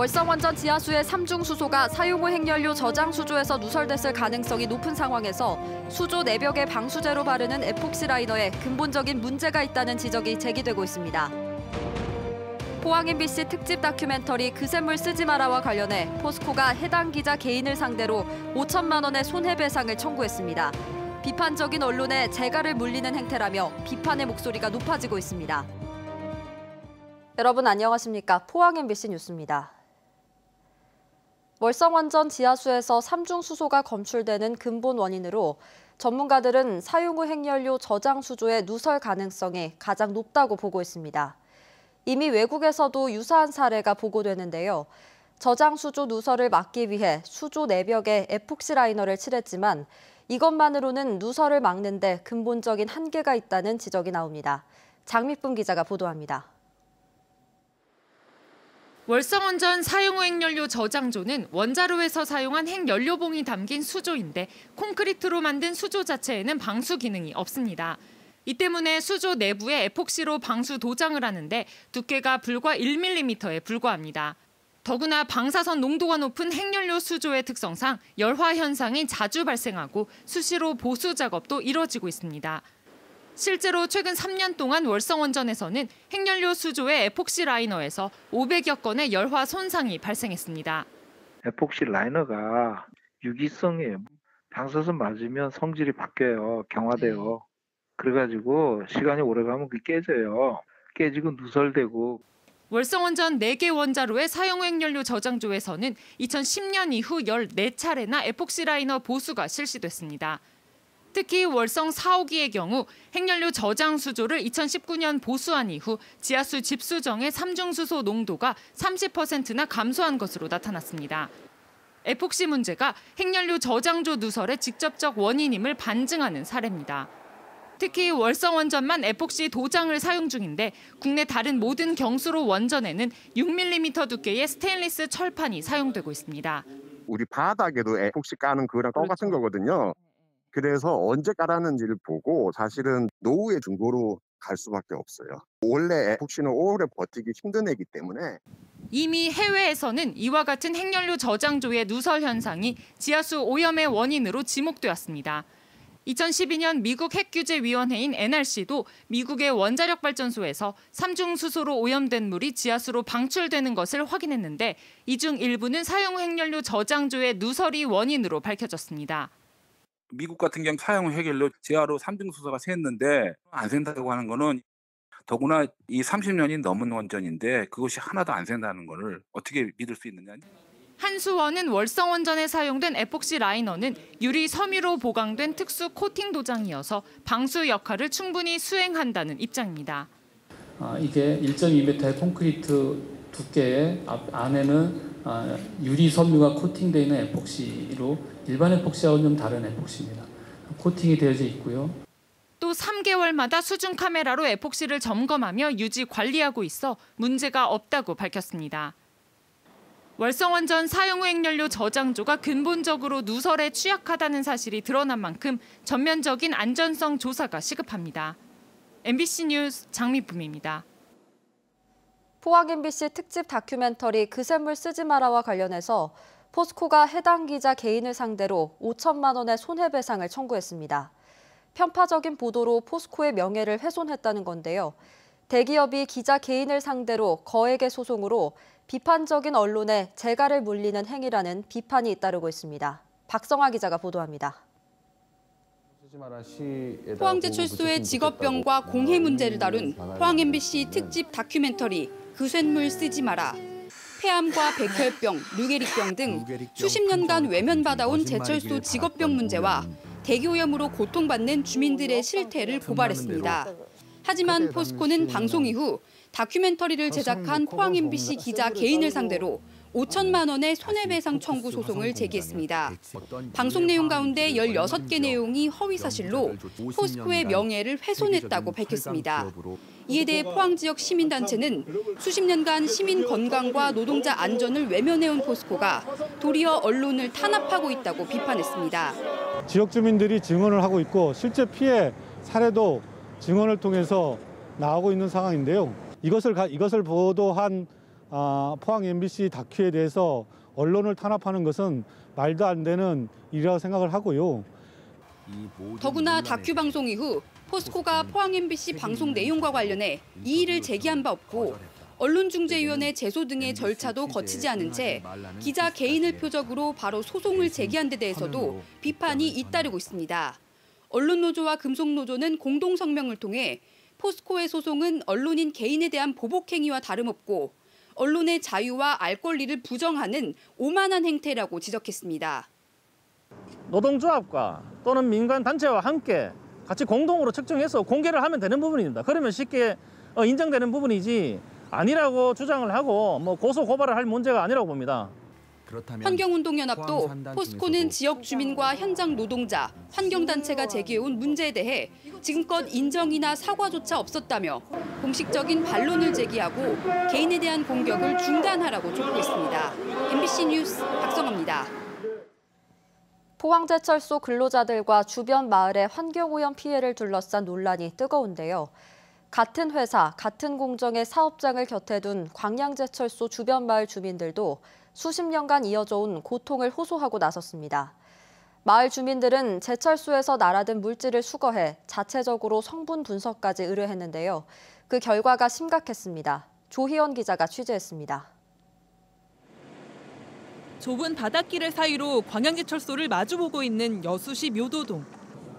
월성원전 지하수의 삼중수소가 사용 후 핵연료 저장 수조에서 누설됐을 가능성이 높은 상황에서 수조 내벽에 방수제로 바르는 에폭시 라이너에 근본적인 문제가 있다는 지적이 제기되고 있습니다. 포항 MBC 특집 다큐멘터리 그 샘물 쓰지 마라와 관련해 포스코가 해당 기자 개인을 상대로 5천만 원의 손해배상을 청구했습니다. 비판적인 언론에 재갈을 물리는 행태라며 비판의 목소리가 높아지고 있습니다. 여러분 안녕하십니까? 포항 MBC 뉴스입니다. 월성원전 지하수에서 삼중수소가 검출되는 근본 원인으로 전문가들은 사용 후 핵연료 저장 수조의 누설 가능성이 가장 높다고 보고 있습니다. 이미 외국에서도 유사한 사례가 보고되는데요. 저장 수조 누설을 막기 위해 수조 내벽에 에폭시 라이너를 칠했지만 이것만으로는 누설을 막는 데 근본적인 한계가 있다는 지적이 나옵니다. 장미쁨 기자가 보도합니다. 월성원전 사용 후 핵연료 저장조는 원자로에서 사용한 핵연료봉이 담긴 수조인데 콘크리트로 만든 수조 자체에는 방수 기능이 없습니다. 이 때문에 수조 내부에 에폭시로 방수 도장을 하는데 두께가 불과 1mm에 불과합니다. 더구나 방사선 농도가 높은 핵연료 수조의 특성상 열화 현상이 자주 발생하고 수시로 보수 작업도 이뤄지고 있습니다. 실제로 최근 3년 동안 월성원전에서는 핵연료 수조의 에폭시 라이너에서 500여 건의 열화 손상이 발생했습니다. 에폭시 라이너가 유기성이에요. 방사선 맞으면 성질이 바뀌어요. 경화돼요. 그래가지고 시간이 오래가면 그게 깨져요. 깨지고 누설되고. 월성원전 4개 원자로의 사용 후 핵연료 저장조에서는 2010년 이후 14차례나 에폭시 라이너 보수가 실시됐습니다. 특히 월성 4, 5기의 경우 핵연료 저장 수조를 2019년 보수한 이후 지하수 집수정의 삼중수소 농도가 30%나 감소한 것으로 나타났습니다. 에폭시 문제가 핵연료 저장조 누설의 직접적 원인임을 반증하는 사례입니다. 특히 월성원전만 에폭시 도장을 사용 중인데 국내 다른 모든 경수로 원전에는 6mm 두께의 스테인리스 철판이 사용되고 있습니다. 우리 바닥에도 에폭시 까는 그거랑 똑같은 거거든요. 그래서 언제 깔았는지를 보고 사실은 노후의 중고로 갈 수밖에 없어요. 원래 에폭시는 오래 버티기 힘든 애기 때문에. 이미 해외에서는 이와 같은 핵연료 저장조의 누설 현상이 지하수 오염의 원인으로 지목되었습니다. 2012년 미국 핵규제위원회인 NRC도 미국의 원자력 발전소에서 삼중수소로 오염된 물이 지하수로 방출되는 것을 확인했는데 이 중 일부는 사용 후 핵연료 저장조의 누설이 원인으로 밝혀졌습니다. 미국 같은 경우 사용 핵연료 지하로 삼중수소가 샜는데 안 샌다고 하는 거는 더구나 이 30년이 넘은 원전인데 그것이 하나도 안 샌다는 거를 어떻게 믿을 수 있느냐. 한수원은 월성원전에 사용된 에폭시 라이너는 유리 섬유로 보강된 특수 코팅 도장이어서 방수 역할을 충분히 수행한다는 입장입니다. 이게 1.2m의 콘크리트 두께의 안에는 유리 섬유가 코팅되어 있는 에폭시로 일반 에폭시하고는 좀 다른 에폭시입니다. 코팅이 되어져 있고요. 또 3개월마다 수중 카메라로 에폭시를 점검하며 유지 관리하고 있어 문제가 없다고 밝혔습니다. 월성원전 사용 후 핵연료 저장조가 근본적으로 누설에 취약하다는 사실이 드러난 만큼 전면적인 안전성 조사가 시급합니다. MBC 뉴스 장미쁨입니다. 포항 MBC 특집 다큐멘터리 그 샘물 쓰지 마라와 관련해서 포스코가 해당 기자 개인을 상대로 5천만 원의 손해배상을 청구했습니다. 편파적인 보도로 포스코의 명예를 훼손했다는 건데요. 대기업이 기자 개인을 상대로 거액의 소송으로 비판적인 언론에 재갈을 물리는 행위라는 비판이 잇따르고 있습니다. 박성아 기자가 보도합니다. 포항제철소의 직업병과 공해 문제를 다룬 포항 MBC 특집 다큐멘터리 그 쇳물 쓰지 마라. 폐암과 백혈병, 류게릭병 등 수십 년간 외면받아온 제철소 직업병 문제와 대기오염으로 고통받는 주민들의 실태를 고발했습니다. 하지만 포스코는 방송 이후 다큐멘터리를 제작한 포항 MBC 기자 개인을 상대로 5천만 원의 손해배상 청구 소송을 제기했습니다. 방송 내용 가운데 16개 내용이 허위 사실로 포스코의 명예를 훼손했다고 밝혔습니다. 이에 대해 포항 지역 시민단체는 수십 년간 시민 건강과 노동자 안전을 외면해온 포스코가 도리어 언론을 탄압하고 있다고 비판했습니다. 지역 주민들이 증언을 하고 있고 실제 피해 사례도 증언을 통해서 나오고 있는 상황인데요. 이것을 보도한 포항 MBC 다큐에 대해서 언론을 탄압하는 것은 말도 안 되는 일이라고 생각을 하고요. 더구나 다큐 방송 이후 포스코가 포항 MBC 방송 내용과 관련해 이의를 제기한 바 없고 언론중재위원회 제소 등의 절차도 거치지 않은 채 기자 개인을 표적으로 바로 소송을 제기한 데 대해서도 비판이 잇따르고 있습니다. 언론노조와 금속노조는 공동성명을 통해 포스코의 소송은 언론인 개인에 대한 보복행위와 다름없고 언론의 자유와 알 권리를 부정하는 오만한 행태라고 지적했습니다. 노동조합과 또는 민간단체와 함께 같이 공동으로 측정해서 공개를 하면 되는 부분입니다. 그러면 쉽게 인정되는 부분이지 아니라고 주장을 하고 고소 고발을 할 문제가 아니라고 봅니다. 환경운동연합도 포스코는 지역 주민과 현장 노동자, 환경단체가 제기해온 문제에 대해 지금껏 인정이나 사과조차 없었다며 공식적인 반론을 제기하고 개인에 대한 공격을 중단하라고 촉구했습니다. MBC 뉴스 박성호입니다. 포항제철소 근로자들과 주변 마을의 환경오염 피해를 둘러싼 논란이 뜨거운데요. 같은 회사, 같은 공정의 사업장을 곁에 둔 광양제철소 주변 마을 주민들도 수십 년간 이어져 온 고통을 호소하고 나섰습니다. 마을 주민들은 제철소에서 날아든 물질을 수거해 자체적으로 성분 분석까지 의뢰했는데요. 그 결과가 심각했습니다. 조희연 기자가 취재했습니다. 좁은 바닷길 사이로 광양제철소를 마주보고 있는 여수시 묘도동.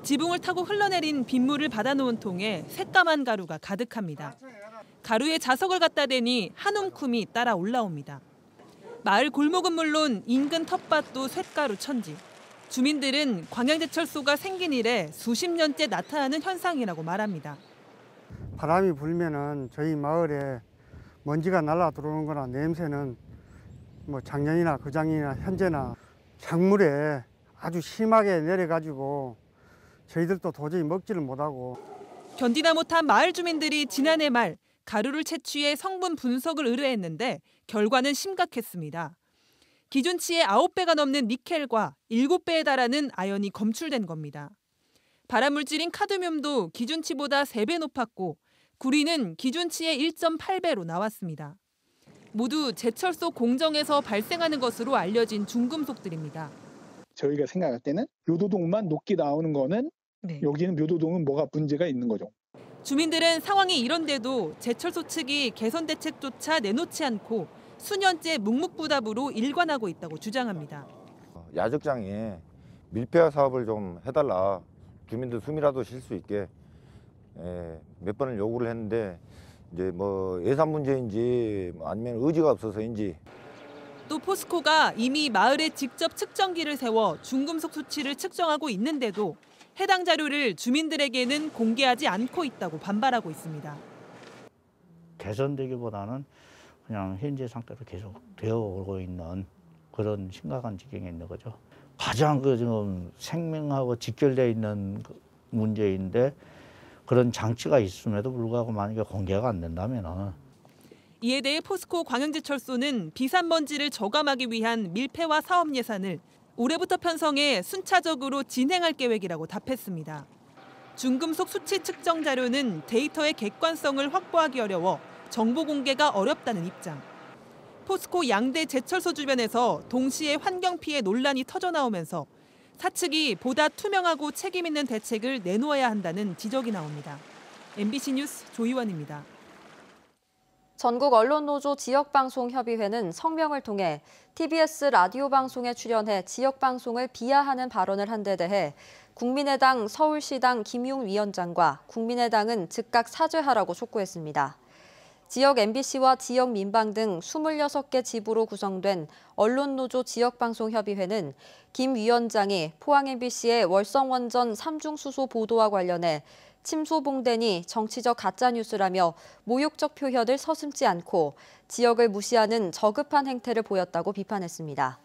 지붕을 타고 흘러내린 빗물을 받아놓은 통에 새까만 가루가 가득합니다. 가루에 자석을 갖다 대니 한 움큼이 따라 올라옵니다. 마을 골목은 물론 인근 텃밭도 쇳가루 천지. 주민들은 광양제철소가 생긴 이래 수십 년째 나타나는 현상이라고 말합니다. 바람이 불면은 저희 마을에 먼지가 날아 들어오는 거나 냄새는 작년이나 그작년이나 현재나 작물에 아주 심하게 내려가지고 저희들도 도저히 먹지를 못하고. 견디다 못한 마을 주민들이 지난해 말 가루를 채취해 성분 분석을 의뢰했는데 결과는 심각했습니다. 기준치의 9배가 넘는 니켈과 7배에 달하는 아연이 검출된 겁니다. 발암물질인 카드뮴도 기준치보다 3배 높았고 구리는 기준치의 1.8배로 나왔습니다. 모두 제철소 공정에서 발생하는 것으로 알려진 중금속들입니다. 저희가 생각할 때는 묘도동만 녹기 나오는 거는 여기는 묘도동은 뭐가 문제가 있는 거죠. 주민들은 상황이 이런데도 제철소 측이 개선 대책조차 내놓지 않고 수년째 묵묵부답으로 일관하고 있다고 주장합니다. 야적장에 밀폐화 사업을 좀 해달라. 주민들 숨이라도 쉴 수 있게 몇 번을 요구를 했는데 이제 예산 문제인지 아니면 의지가 없어서인지. 또 포스코가 이미 마을에 직접 측정기를 세워 중금속 수치를 측정하고 있는데도 해당 자료를 주민들에게는 공개하지 않고 있다고 반발하고 있습니다. 개선되기보다는 그냥 현재 상태로 계속 되어오고 있는 그런 심각한 지경에 있는 거죠. 가장 지금 생명하고 직결되어 있는 문제인데 그런 장치가 있음에도 불구하고 만약에 공개가 안 된다면 이에 대해 포스코 광양제철소는 비산먼지를 저감하기 위한 밀폐화 사업 예산을 올해부터 편성해 순차적으로 진행할 계획이라고 답했습니다. 중금속 수치 측정 자료는 데이터의 객관성을 확보하기 어려워 정보 공개가 어렵다는 입장. 포스코 양대 제철소 주변에서 동시에 환경 피해 논란이 터져나오면서 사측이 보다 투명하고 책임 있는 대책을 내놓아야 한다는 지적이 나옵니다. MBC 뉴스 조희원입니다. 전국언론노조 지역방송협의회는 성명을 통해 TBS 라디오 방송에 출연해 지역방송을 비하하는 발언을 한 데 대해 국민의당 서울시당 김용 위원장과 국민의당은 즉각 사죄하라고 촉구했습니다. 지역 MBC와 지역 민방 등 26개 지부로 구성된 언론노조 지역방송협의회는 김 위원장이 포항 MBC의 월성원전 3중 수소 보도와 관련해 침소봉대니 정치적 가짜뉴스라며 모욕적 표현을 서슴지 않고 지역을 무시하는 저급한 행태를 보였다고 비판했습니다.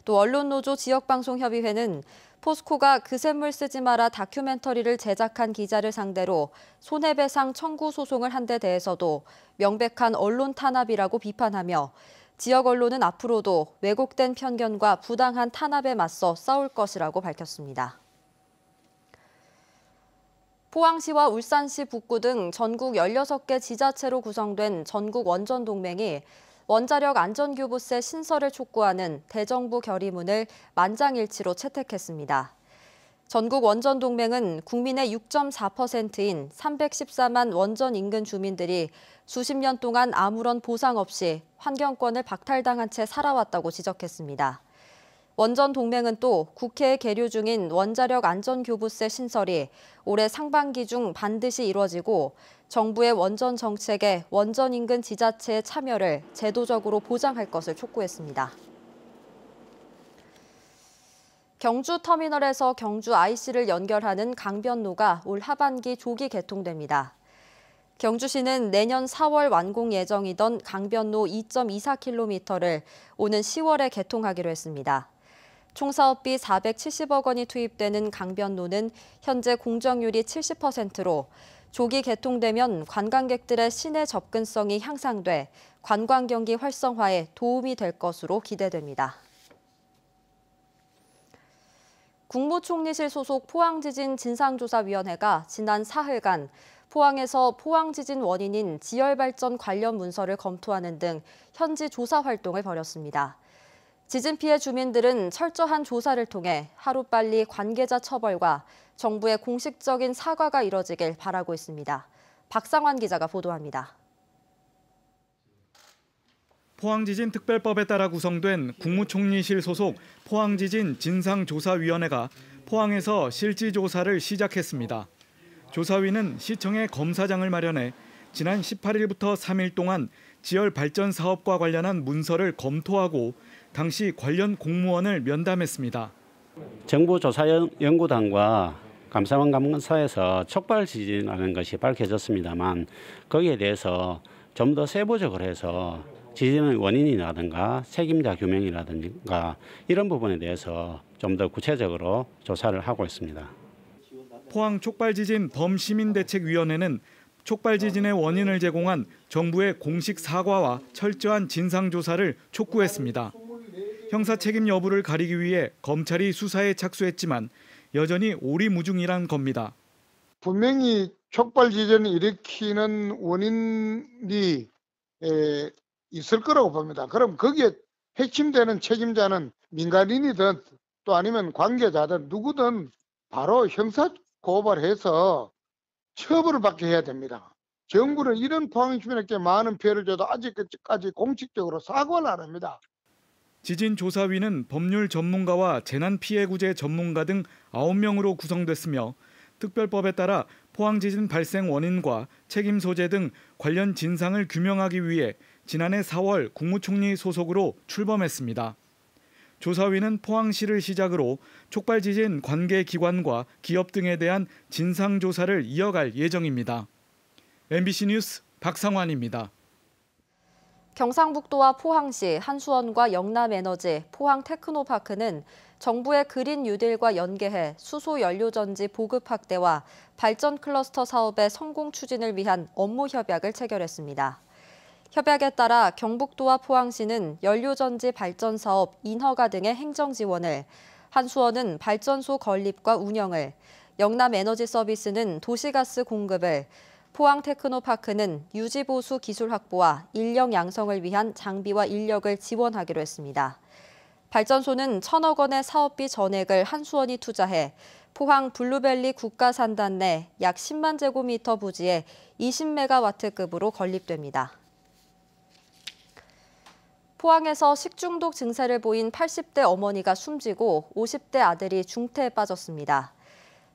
또 언론노조 지역방송협의회는 포스코가 그 샘물 쓰지 마라 다큐멘터리를 제작한 기자를 상대로 손해배상 청구 소송을 한 데 대해서도 명백한 언론 탄압이라고 비판하며 지역 언론은 앞으로도 왜곡된 편견과 부당한 탄압에 맞서 싸울 것이라고 밝혔습니다. 포항시와 울산시 북구 등 전국 16개 지자체로 구성된 전국 원전 동맹이 원자력 안전교부세 신설을 촉구하는 대정부 결의문을 만장일치로 채택했습니다. 전국 원전동맹은 국민의 6.4%인 314만 원전 인근 주민들이 수십 년 동안 아무런 보상 없이 환경권을 박탈당한 채 살아왔다고 지적했습니다. 원전동맹은 또 국회에 계류 중인 원자력 안전교부세 신설이 올해 상반기 중 반드시 이뤄지고 정부의 원전 정책에 원전 인근 지자체의 참여를 제도적으로 보장할 것을 촉구했습니다. 경주 터미널에서 경주 IC를 연결하는 강변로가 올 하반기 조기 개통됩니다. 경주시는 내년 4월 완공 예정이던 강변로 2.24km를 오는 10월에 개통하기로 했습니다. 총 사업비 470억 원이 투입되는 강변로는 현재 공정률이 70%로 조기 개통되면 관광객들의 시내 접근성이 향상돼 관광 경기 활성화에 도움이 될 것으로 기대됩니다. 국무총리실 소속 포항지진 진상조사위원회가 지난 사흘간 포항에서 포항지진 원인인 지열발전 관련 문서를 검토하는 등 현지 조사 활동을 벌였습니다. 지진 피해 주민들은 철저한 조사를 통해 하루빨리 관계자 처벌과 정부의 공식적인 사과가 이뤄지길 바라고 있습니다. 박상환 기자가 보도합니다. 포항지진 특별법에 따라 구성된 국무총리실 소속 포항지진 진상조사위원회가 포항에서 실지조사를 시작했습니다. 조사위는 시청에 검사장을 마련해 지난 18일부터 3일 동안 지열 발전 사업과 관련한 문서를 검토하고 당시 관련 공무원을 면담했습니다. 정부조사연구단과 감사원 감사에서 촉발 지진이라는 것이 밝혀졌습니다만 거기에 대해서 좀 더 세부적으로 해서 지진의 원인이라든가 책임자 규명이라든가 이런 부분에 대해서 좀 더 구체적으로 조사를 하고 있습니다. 포항 촉발지진 범시민대책위원회는 촉발지진의 원인을 제공한 정부의 공식 사과와 철저한 진상조사를 촉구했습니다. 형사 책임 여부를 가리기 위해 검찰이 수사에 착수했지만 여전히 오리무중이란 겁니다. 분명히 촉발 지진을 일으키는 원인이 있을 거라고 봅니다. 그럼 거기에 핵심되는 책임자는 민간인이든 또 아니면 관계자든 누구든 바로 형사 고발해서 처벌을 받게 해야 됩니다. 정부는 이런 포항 주민에게 많은 피해를 줘도 아직까지 공식적으로 사과를 안 합니다. 지진조사위는 법률 전문가와 재난피해구제 전문가 등 9명으로 구성됐으며 특별법에 따라 포항지진 발생 원인과 책임 소재 등 관련 진상을 규명하기 위해 지난해 4월 국무총리 소속으로 출범했습니다. 조사위는 포항시를 시작으로 촉발지진 관계기관과 기업 등에 대한 진상조사를 이어갈 예정입니다. MBC 뉴스 박상환입니다. 경상북도와 포항시, 한수원과 영남에너지, 포항테크노파크는 정부의 그린 뉴딜과 연계해 수소 연료전지 보급 확대와 발전 클러스터 사업의 성공 추진을 위한 업무 협약을 체결했습니다. 협약에 따라 경북도와 포항시는 연료전지 발전 사업 인허가 등의 행정 지원을, 한수원은 발전소 건립과 운영을, 영남에너지 서비스는 도시가스 공급을, 포항테크노파크는 유지보수 기술 확보와 인력 양성을 위한 장비와 인력을 지원하기로 했습니다. 발전소는 1,000억 원의 사업비 전액을 한수원이 투자해 포항 블루밸리 국가산단 내 약 10만 제곱미터 부지에 20메가와트급으로 건립됩니다. 포항에서 식중독 증세를 보인 80대 어머니가 숨지고 50대 아들이 중태에 빠졌습니다.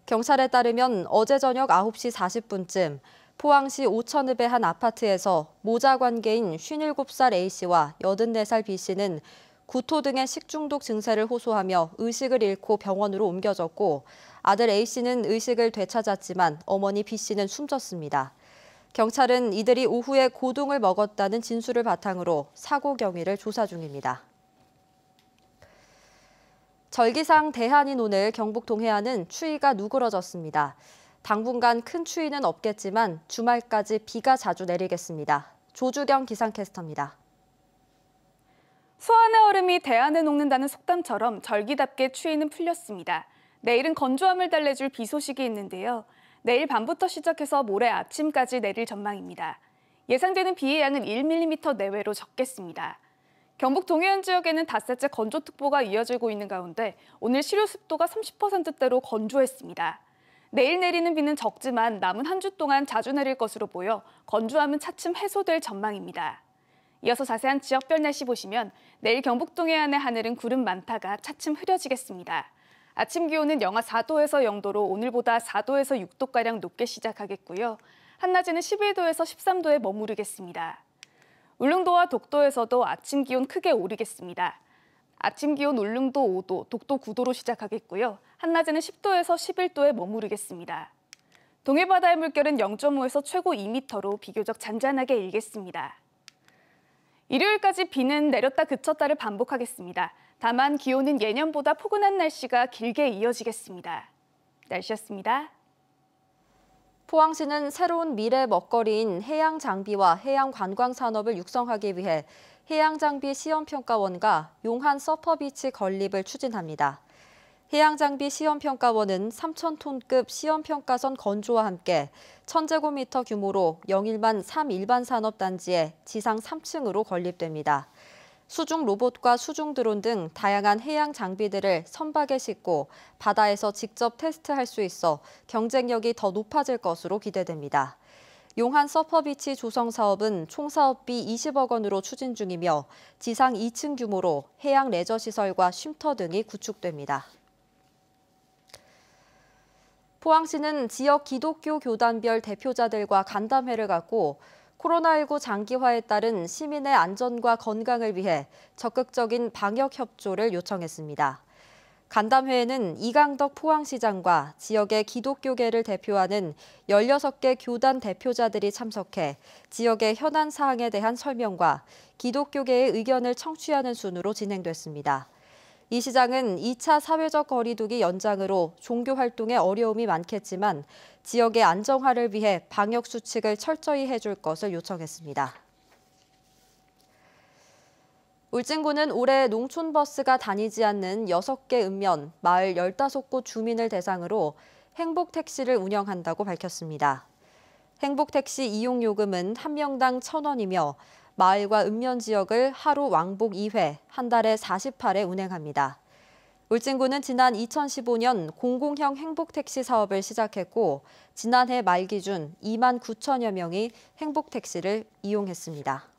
경찰에 따르면 어제 저녁 9시 40분쯤 포항시 오천읍의 한 아파트에서 모자 관계인 57살 A씨와 84살 B씨는 구토 등의 식중독 증세를 호소하며 의식을 잃고 병원으로 옮겨졌고 아들 A씨는 의식을 되찾았지만 어머니 B씨는 숨졌습니다. 경찰은 이들이 오후에 고동을 먹었다는 진술을 바탕으로 사고 경위를 조사 중입니다. 절기상 대한인 오늘 경북 동해안은 추위가 누그러졌습니다. 당분간 큰 추위는 없겠지만 주말까지 비가 자주 내리겠습니다. 조주경 기상캐스터입니다. 수완의 얼음이 대안을 녹는다는 속담처럼 절기답게 추위는 풀렸습니다. 내일은 건조함을 달래줄 비 소식이 있는데요. 내일 밤부터 시작해서 모레 아침까지 내릴 전망입니다. 예상되는 비의 양은 1mm 내외로 적겠습니다. 경북 동해안 지역에는 닷새째 건조특보가 이어지고 있는 가운데 오늘 시료 습도가 30%대로 건조했습니다. 내일 내리는 비는 적지만 남은 한 주 동안 자주 내릴 것으로 보여 건조함은 차츰 해소될 전망입니다. 이어서 자세한 지역별 날씨 보시면 내일 경북 동해안의 하늘은 구름 많다가 차츰 흐려지겠습니다. 아침 기온은 영하 4도에서 0도로 오늘보다 4도에서 6도가량 높게 시작하겠고요. 한낮에는 11도에서 13도에 머무르겠습니다. 울릉도와 독도에서도 아침 기온 크게 오르겠습니다. 아침 기온 울릉도 5도, 독도 9도로 시작하겠고요. 한낮에는 10도에서 11도에 머무르겠습니다. 동해바다의 물결은 0.5에서 최고 2m로 비교적 잔잔하게 일겠습니다. 일요일까지 비는 내렸다 그쳤다를 반복하겠습니다. 다만 기온은 예년보다 포근한 날씨가 길게 이어지겠습니다. 날씨였습니다. 포항시는 새로운 미래 먹거리인 해양 장비와 해양 관광 산업을 육성하기 위해 해양 장비 시험평가원과 용한 서퍼비치 건립을 추진합니다. 해양 장비 시험평가원은 3,000톤급 시험평가선 건조와 함께 1,000제곱미터 규모로 영일만 3일반 산업단지에 지상 3층으로 건립됩니다. 수중 로봇과 수중 드론 등 다양한 해양 장비들을 선박에 싣고 바다에서 직접 테스트할 수 있어 경쟁력이 더 높아질 것으로 기대됩니다. 용한 서퍼비치 조성 사업은 총 사업비 20억 원으로 추진 중이며 지상 2층 규모로 해양 레저 시설과 쉼터 등이 구축됩니다. 포항시는 지역 기독교 교단별 대표자들과 간담회를 갖고 코로나19 장기화에 따른 시민의 안전과 건강을 위해 적극적인 방역 협조를 요청했습니다. 간담회에는 이강덕 포항시장과 지역의 기독교계를 대표하는 16개 교단 대표자들이 참석해 지역의 현안 사항에 대한 설명과 기독교계의 의견을 청취하는 순으로 진행됐습니다. 이 시장은 2차 사회적 거리두기 연장으로 종교 활동에 어려움이 많겠지만 지역의 안정화를 위해 방역 수칙을 철저히 해줄 것을 요청했습니다. 울진군은 올해 농촌버스가 다니지 않는 6개 읍면, 마을 15곳 주민을 대상으로 행복택시를 운영한다고 밝혔습니다. 행복택시 이용요금은 한 명당 1,000원이며 마을과 읍면 지역을 하루 왕복 2회, 한 달에 48회 운행합니다. 울진군은 지난 2015년 공공형 행복택시 사업을 시작했고 지난해 말 기준 2만 9천여 명이 행복택시를 이용했습니다.